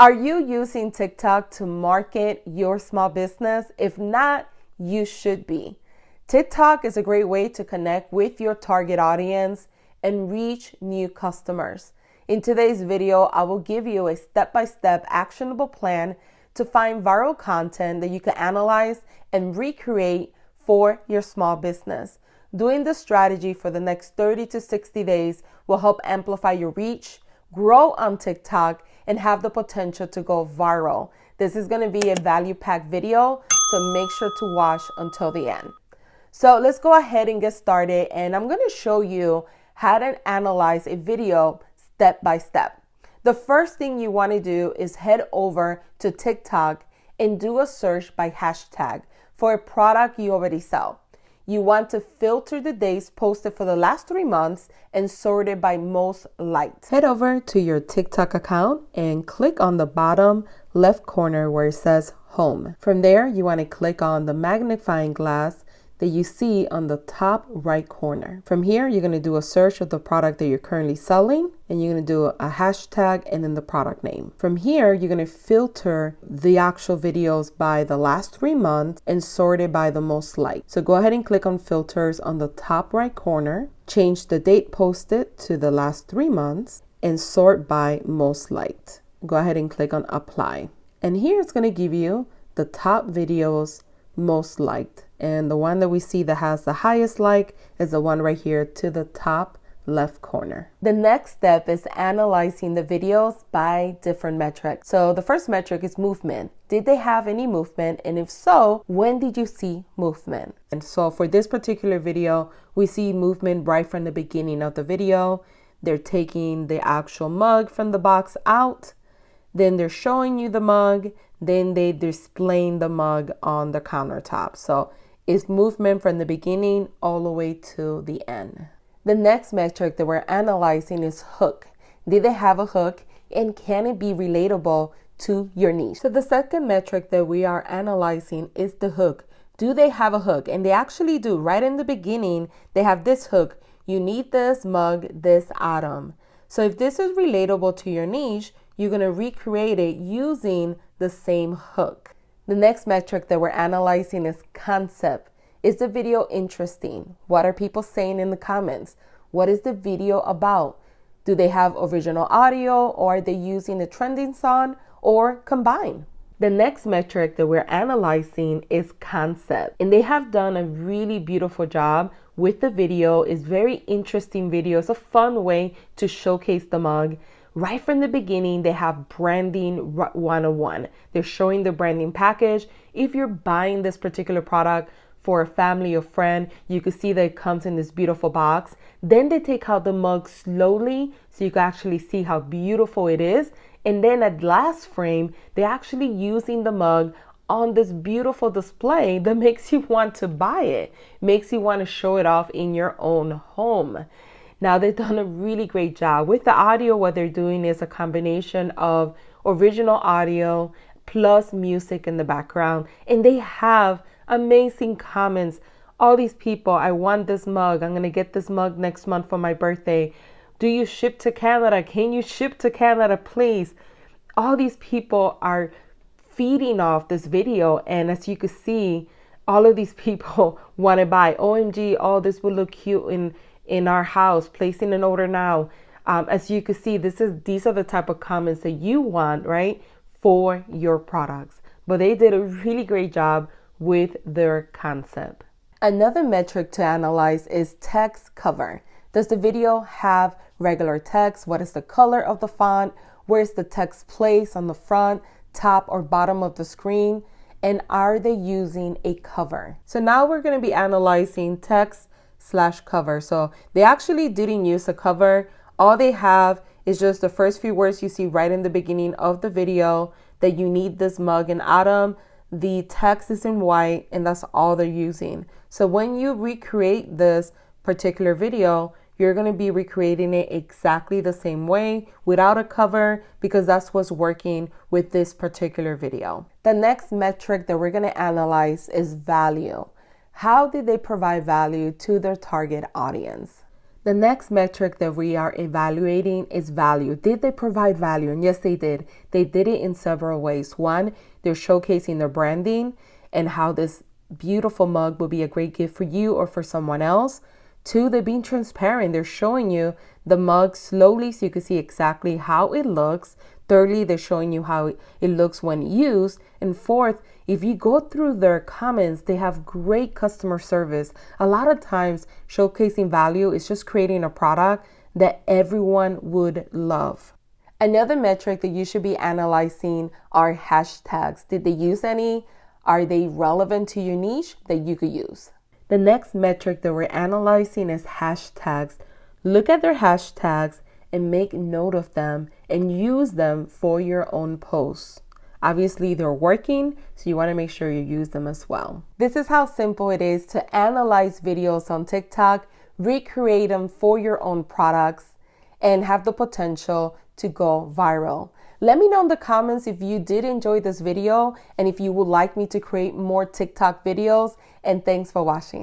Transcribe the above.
Are you using TikTok to market your small business? If not, you should be. TikTok is a great way to connect with your target audience and reach new customers. In today's video, I will give you a step-by-step actionable plan to find viral content that you can analyze and recreate for your small business. Doing this strategy for the next 30 to 60 days will help amplify your reach, grow on TikTok, and have the potential to go viral. This is going to be a value-packed video, so make sure to watch until the end. So let's go ahead and get started, and I'm going to show you how to analyze a video step by step. The first thing you want to do is head over to TikTok and do a search by hashtag for a product you already sell. You want to filter the days posted for the last 3 months and sort it by most liked. Head over to your TikTok account and click on the bottom left corner where it says Home. From there, you want to click on the magnifying glass that you see on the top right corner. From here, you're going to do a search of the product that you're currently selling, and you're going to do a hashtag and then the product name. From here, you're going to filter the actual videos by the last 3 months and sort it by the most liked. So go ahead and click on filters on the top right corner, change the date posted to the last 3 months, and sort by most liked. Go ahead and click on apply. And here it's going to give you the top videos most liked. And the one that we see that has the highest like is the one right here to the top left corner. The next step is analyzing the videos by different metrics. So the first metric is movement. Did they have any movement? And if so, when did you see movement? And so for this particular video, we see movement right from the beginning of the video. They're taking the actual mug from the box out. Then they're showing you the mug. Then they displaying the mug on the countertop. So it's movement from the beginning all the way to the end. The next metric that we're analyzing is hook. Did they have a hook, and can it be relatable to your niche? So the second metric that we are analyzing is the hook. Do they have a hook? And they actually do. Right in the beginning, they have this hook. You need this mug, this item. So if this is relatable to your niche, you're going to recreate it using the same hook. The next metric that we're analyzing is concept. Is the video interesting? What are people saying in the comments? What is the video about? Do they have original audio, or are they using a trending song, or combine? The next metric that we're analyzing is concept. And they have done a really beautiful job with the video. It's very interesting video. It's a fun way to showcase the mug. Right from the beginning, they have branding 101. They're showing the branding package. If you're buying this particular product for a family or friend, you can see that it comes in this beautiful box. Then they take out the mug slowly so you can actually see how beautiful it is. And then at last frame, they're actually using the mug on this beautiful display that makes you want to buy it, makes you want to show it off in your own home. Now, they've done a really great job. With the audio, what they're doing is a combination of original audio plus music in the background. And they have amazing comments. All these people, I want this mug. I'm going to get this mug next month for my birthday. Do you ship to Canada? Can you ship to Canada, please? All these people are feeding off this video. And as you can see, all of these people want to buy. OMG, oh, this would look cute in our house, placing an order now. As you can see, these are the type of comments that you want, right, for your products. But they did a really great job with their concept. Another metric to analyze is text cover. Does the video have regular text? What is the color of the font? Where is the text placed on the front, top, or bottom of the screen? And are they using a cover? So now we're going to be analyzing text/cover. So they actually didn't use a cover. All they have is just the first few words you see right in the beginning of the video, that you need this mug and item. The text is in white, and that's all they're using. So when you recreate this particular video, you're going to be recreating it exactly the same way without a cover, because that's what's working with this particular video. The next metric that we're going to analyze is value. How did they provide value to their target audience? The next metric that we are evaluating is value. Did they provide value? And yes, they did. They did it in several ways. One, they're showcasing their branding and how this beautiful mug will be a great gift for you or for someone else. Two, they're being transparent. They're showing you the mug slowly so you can see exactly how it looks. Thirdly, they're showing you how it looks when used. And fourth, if you go through their comments, they have great customer service. A lot of times, showcasing value is just creating a product that everyone would love. Another metric that you should be analyzing are hashtags. Did they use any? Are they relevant to your niche that you could use? The next metric that we're analyzing is hashtags. Look at their hashtags and make note of them and use them for your own posts. Obviously, they're working, so you want to make sure you use them as well. This is how simple it is to analyze videos on TikTok, recreate them for your own products, and have the potential to go viral. Let me know in the comments if you did enjoy this video and if you would like me to create more TikTok videos. And thanks for watching.